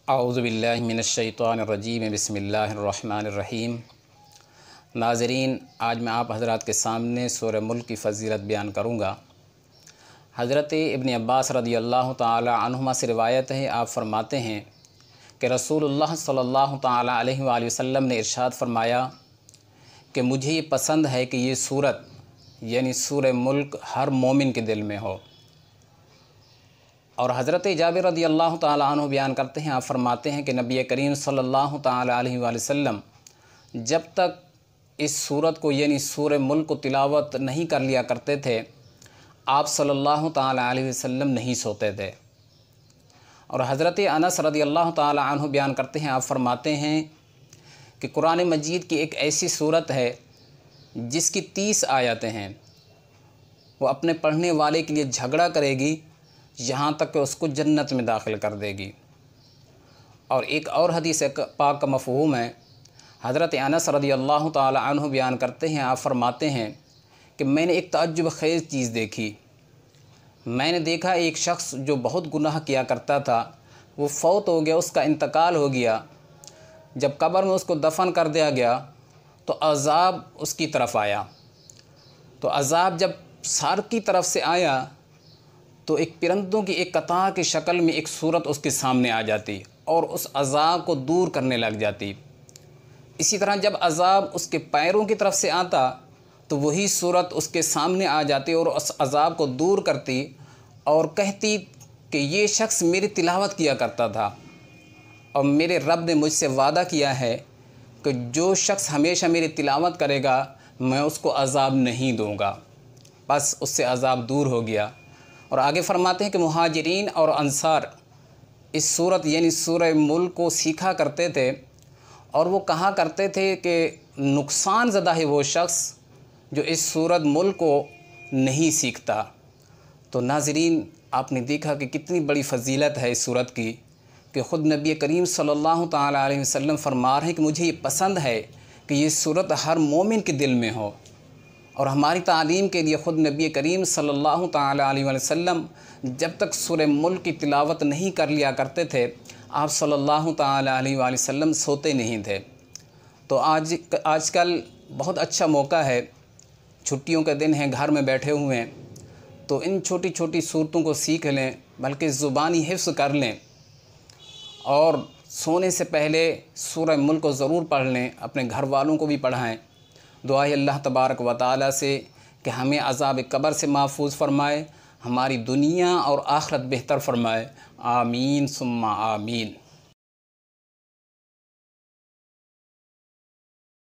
औज़ुबिल्लाहि मिनश्शैतानिर्रजीम बिस्मिल्लाहिर्रहमानिर्रहीम। नाज़रीन, आज मैं आप हज़रात के सामने सूरह मुल्क की फ़ज़ीलत बयान करूँगा। हज़रत इब्न अब्बास रदियल्लाहु ताला अन्हुमा से रिवायत है, आप फ़रमाते हैं कि रसूलुल्लाह सल्लल्लाहु ताला अलैहि वसल्लम ने इरशाद फ़रमाया कि मुझे ये पसंद है कि ये सूरत यानी सूरह मुल्क हर मोमिन के दिल में हो। और हज़रत जाबिर रदियल्लाहु ताला अन्हु बयान करते हैं, आप फ़रमाते हैं कि नबी करीम सल्लल्लाहु ताला अलैहि वसल्लम जब तक इस सूरत को यानी सूरह मुल्क को तिलावत नहीं कर लिया करते थे, आप सल्लल्लाहु ताला अलैहि वसल्लम नहीं सोते थे। और हज़रत अनस रदियल्लाहु ताला अन्हु बयान करते हैं, आप फ़रमाते हैं कि कुरान मजीद की एक ऐसी सूरत है जिसकी 30 आयतें हैं, वो अपने पढ़ने वाले के लिए झगड़ा करेगी यहाँ तक कि उसको जन्नत में दाखिल कर देगी। और एक और हदीस पाक का मफ़हूम है, हज़रत अनस रदियल्लाहु ताला अन्हु बयान करते हैं, आप फ़रमाते हैं कि मैंने एक ताज्जुब ख़ेज़ चीज़ देखी। मैंने देखा एक शख्स जो बहुत गुनाह किया करता था, वो फ़ौत हो गया, उसका इंतकाल हो गया। जब कब्र में उसको दफन कर दिया गया तो अज़ाब उसकी तरफ़ आया। तो अज़ाब जब सर की तरफ से आया तो एक परिंदों की एक कतार की शक्ल में एक सूरत उसके सामने आ जाती और उस अज़ाब को दूर करने लग जाती। इसी तरह जब अज़ाब उसके पैरों की तरफ से आता तो वही सूरत उसके सामने आ जाती और उस अज़ाब को दूर करती और कहती कि ये शख्स मेरी तिलावत किया करता था और मेरे रब ने मुझसे वादा किया है कि जो शख्स हमेशा मेरी तिलावत करेगा मैं उसको अज़ाब नहीं दूँगा। बस उससे अज़ाब दूर हो गया। और आगे फ़रमाते हैं कि मुहाजिरीन और अंसार इस सूरत यानी सूरह मुल्क को सीखा करते थे और वो कहा करते थे कि नुकसान ज़दा है वो शख्स जो इस सूरत मुल्क को नहीं सीखता। तो नाज़रीन, आपने देखा कि कितनी बड़ी फ़जीलत है इस सूरत की कि ख़ुद नबी करीम सल्लल्लाहु ताला अलैहि वसल्लम फरमा रहे हैं कि मुझे ये पसंद है कि ये सूरत हर मोमिन के दिल में हो। और हमारी तालीम के लिए ख़ुद नबी करीम सल्लल्लाहु ताला अलैहि वसल्लम जब तक सूरह मुल्क की तिलावत नहीं कर लिया करते थे, आप सल्लल्लाहु ताला अलैहि वसल्लम सोते नहीं थे। तो आजकल बहुत अच्छा मौका है, छुट्टियों के दिन हैं, घर में बैठे हुए हैं, तो इन छोटी छोटी सूरतों को सीख लें, बल्कि ज़ुबानी हिफ्ज़ कर लें और सोने से पहले सूरह मुल्क को ज़रूर पढ़ लें, अपने घर वालों को भी पढ़ाएँ। दुआ है अल्लाह तबारक व तआला से कि हमें अज़ाब कब्र से महफूज फ़रमाए, हमारी दुनिया और आखिरत बेहतर फ़रमाए। आमीन सुम्मा आमीन।